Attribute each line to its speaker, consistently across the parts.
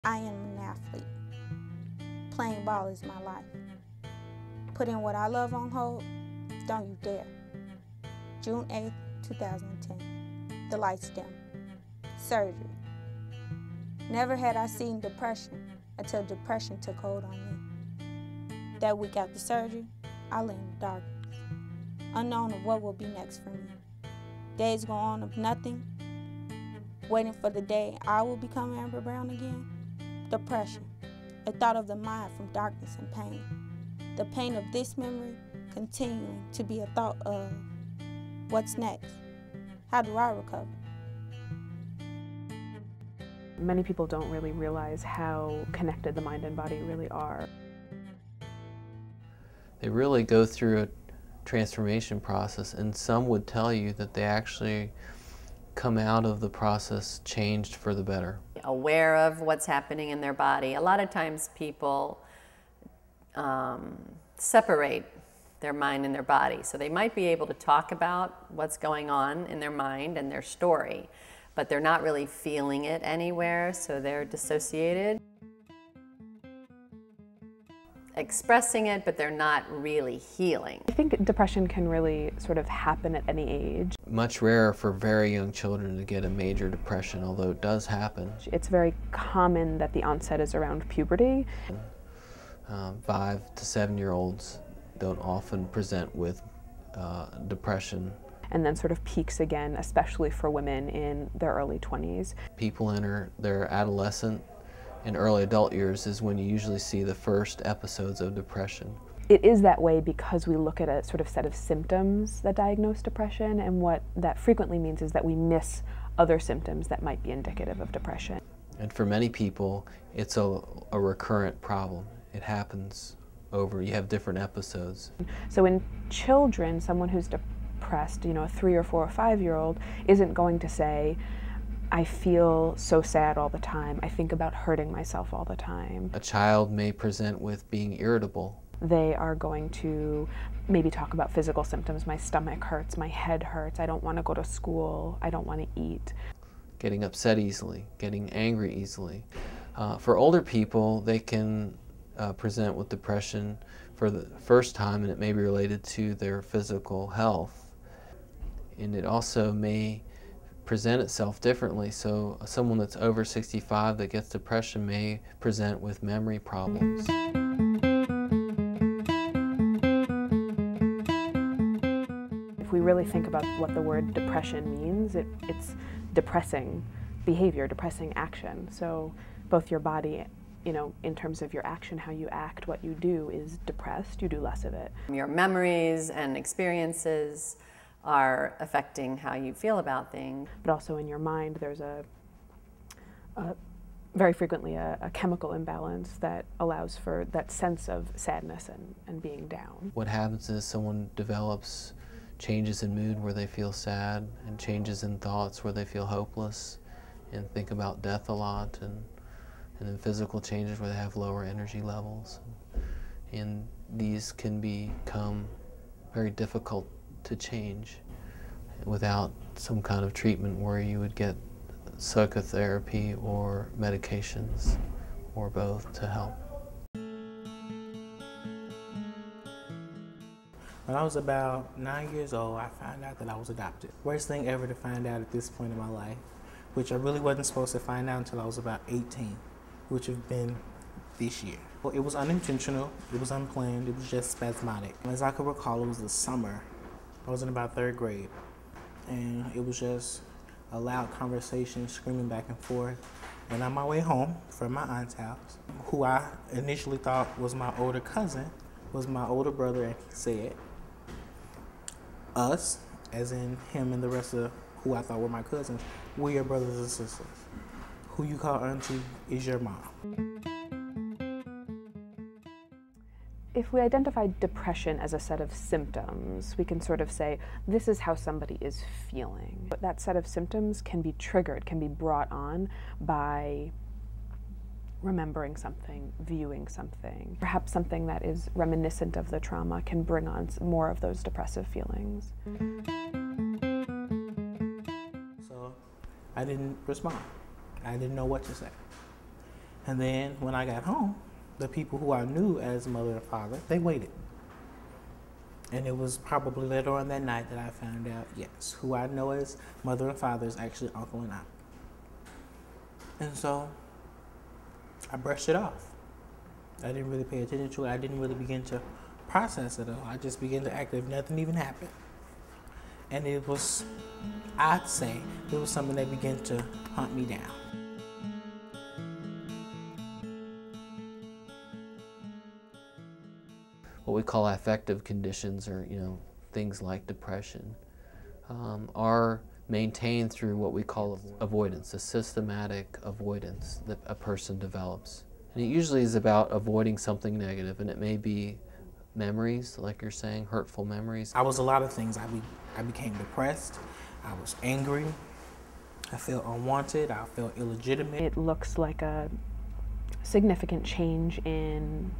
Speaker 1: I am an athlete. Playing ball is my life. Putting what I love on hold? Don't you dare. June 8th, 2010. The lights dim. Surgery. Never had I seen depression until depression took hold on me. That week after surgery, I lay in the darkness, unknown of what will be next for me. Days go on of nothing, waiting for the day I will become Amber Brown again. Depression, a thought of the mind from darkness and pain. The pain of this memory continuing to be a thought of what's next? How do I recover?
Speaker 2: Many people don't really realize how connected the mind and body really are.
Speaker 3: They really go through a transformation process, and some would tell you that they actually come out of the process changed for the better.
Speaker 4: Aware of what's happening in their body. A lot of times people separate their mind and their body. So they might be able to talk about what's going on in their mind and their story, but they're not really feeling it anywhere, so they're dissociated. Expressing it, but they're not really healing.
Speaker 2: I think depression can really sort of happen at any age.
Speaker 3: Much rarer for very young children to get a major depression, although it does happen.
Speaker 2: It's very common that the onset is around puberty.
Speaker 3: 5 to 7-year-olds don't often present with depression.
Speaker 2: And then sort of peaks again, especially for women in their early 20s.
Speaker 3: People enter their adolescent and early adult years is when you usually see the first episodes of depression.
Speaker 2: It is that way because we look at a sort of set of symptoms that diagnose depression, and what that frequently means is that we miss other symptoms that might be indicative of depression.
Speaker 3: And for many people, it's a recurrent problem. It happens over, you have different episodes.
Speaker 2: So in children, someone who's depressed, a 3 or 4 or 5-year-old isn't going to say, I feel so sad all the time, I think about hurting myself all the time.
Speaker 3: A child may present with being irritable.
Speaker 2: They are going to maybe talk about physical symptoms. My stomach hurts, my head hurts, I don't want to go to school, I don't want to eat.
Speaker 3: Getting upset easily, getting angry easily. For older people, they can present with depression for the first time, and it may be related to their physical health. And it also may present itself differently. So someone that's over 65 that gets depression may present with memory problems.
Speaker 2: If we really think about what the word depression means, it's depressing behavior, depressing action. So both your body, in terms of your action, how you act, what you do is depressed, you do less of it.
Speaker 4: Your memories and experiences are affecting how you feel about things.
Speaker 2: But also in your mind, there's very frequently a chemical imbalance that allows for that sense of sadness and being down.
Speaker 3: What happens is someone develops changes in mood where they feel sad, and changes in thoughts where they feel hopeless and think about death a lot, and then physical changes where they have lower energy levels. And these can become very difficult to change without some kind of treatment where you would get psychotherapy or medications or both to help.
Speaker 5: When I was about 9 years old, I found out that I was adopted. Worst thing ever to find out at this point in my life, which I really wasn't supposed to find out until I was about 18, which have been this year. Well, it was unintentional, it was unplanned, it was just spasmodic. As I could recall, it was the summer. I was in about 3rd grade, and it was just a loud conversation, screaming back and forth. And on my way home from my aunt's house, who I initially thought was my older cousin, was my older brother, and he said, us, as in him and the rest of who I thought were my cousins, we're your brothers and sisters. Who you call auntie is your mom.
Speaker 2: If we identify depression as a set of symptoms, we can sort of say, this is how somebody is feeling. But that set of symptoms can be triggered, can be brought on by remembering something, viewing something. Perhaps something that is reminiscent of the trauma can bring on more of those depressive feelings.
Speaker 5: So I didn't respond. I didn't know what to say. And then when I got home, the people who I knew as mother and father, they waited. And it was probably later on that night that I found out, yes, who I know as mother and father is actually uncle and aunt. And so I brushed it off. I didn't really pay attention to it. I didn't really begin to process it at all. I just began to act as if nothing even happened. And it was, I'd say, it was something that began to hunt me down.
Speaker 3: What we call affective conditions, or things like depression, are maintained through what we call avoidance, a systematic avoidance that a person develops. And it usually is about avoiding something negative, and it may be memories, like you're saying, hurtful memories.
Speaker 5: I was a lot of things. I became depressed. I was angry. I felt unwanted. I felt illegitimate.
Speaker 2: It looks like a significant change in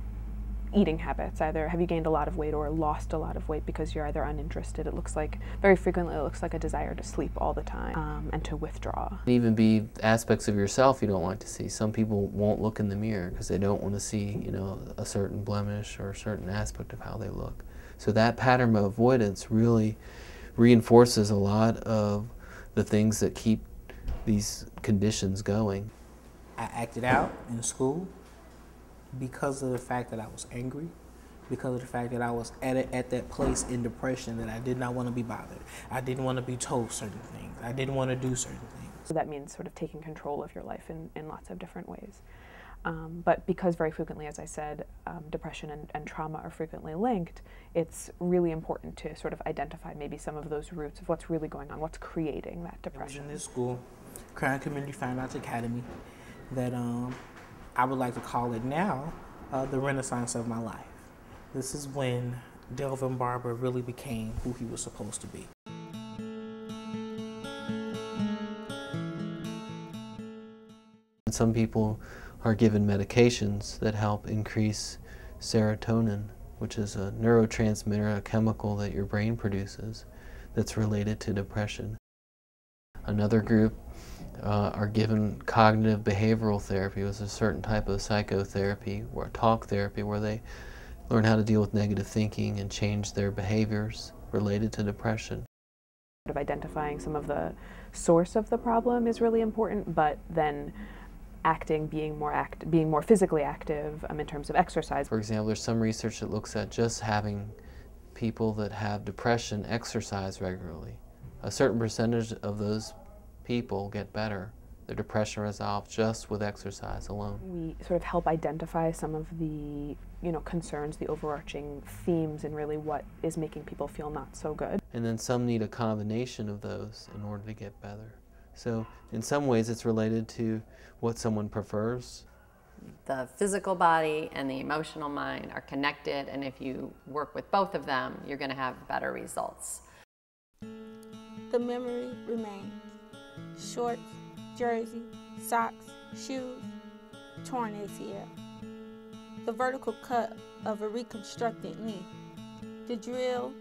Speaker 2: eating habits. Either have you gained a lot of weight or lost a lot of weight because you're either uninterested. It looks like, very frequently, it looks like a desire to sleep all the time and to withdraw.
Speaker 3: It even be aspects of yourself you don't want to see. Some people won't look in the mirror because they don't want to see, a certain blemish or a certain aspect of how they look. So that pattern of avoidance really reinforces a lot of the things that keep these conditions going.
Speaker 5: I acted out in school because of the fact that I was angry, because of the fact that I was at that place in depression that I did not want to be bothered. I didn't want to be told certain things. I didn't want to do certain things.
Speaker 2: So that means sort of taking control of your life in lots of different ways. But because very frequently, as I said, depression and trauma are frequently linked, it's really important to sort of identify maybe some of those roots of what's really going on, what's creating that depression.
Speaker 5: I was in this school, Crown Community Fine Arts Academy, that I would like to call it now the renaissance of my life. This is when Delvin Barber really became who he was supposed to be.
Speaker 3: Some people are given medications that help increase serotonin, which is a neurotransmitter, a chemical that your brain produces that's related to depression. Another group are given cognitive behavioral therapy, which is a certain type of psychotherapy or talk therapy where they learn how to deal with negative thinking and change their behaviors related to depression.
Speaker 2: Sort of identifying some of the source of the problem is really important, but then being more physically active in terms of exercise.
Speaker 3: For example, there's some research that looks at just having people that have depression exercise regularly. A certain percentage of those people get better. Their depression resolves just with exercise alone.
Speaker 2: We sort of help identify some of the concerns, the overarching themes, and really what is making people feel not so good.
Speaker 3: And then some need a combination of those in order to get better. So in some ways it's related to what someone prefers.
Speaker 4: The physical body and the emotional mind are connected, and if you work with both of them, you're going to have better results.
Speaker 1: The memory remains. Shorts, jersey, socks, shoes, torn ACL. The vertical cut of a reconstructed knee. The drill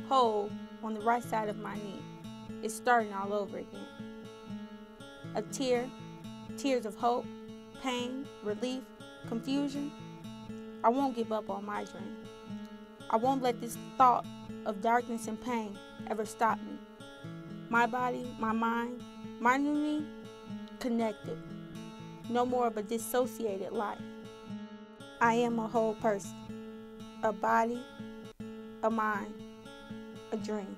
Speaker 1: hole on the right side of my knee. It's starting all over again. A tears of hope, pain, relief, confusion. I won't give up on my dream. I won't let this thought of darkness and pain ever stop me. My body, my mind, my new me, connected. No more of a dissociated life. I am a whole person, a body, a mind, a dream.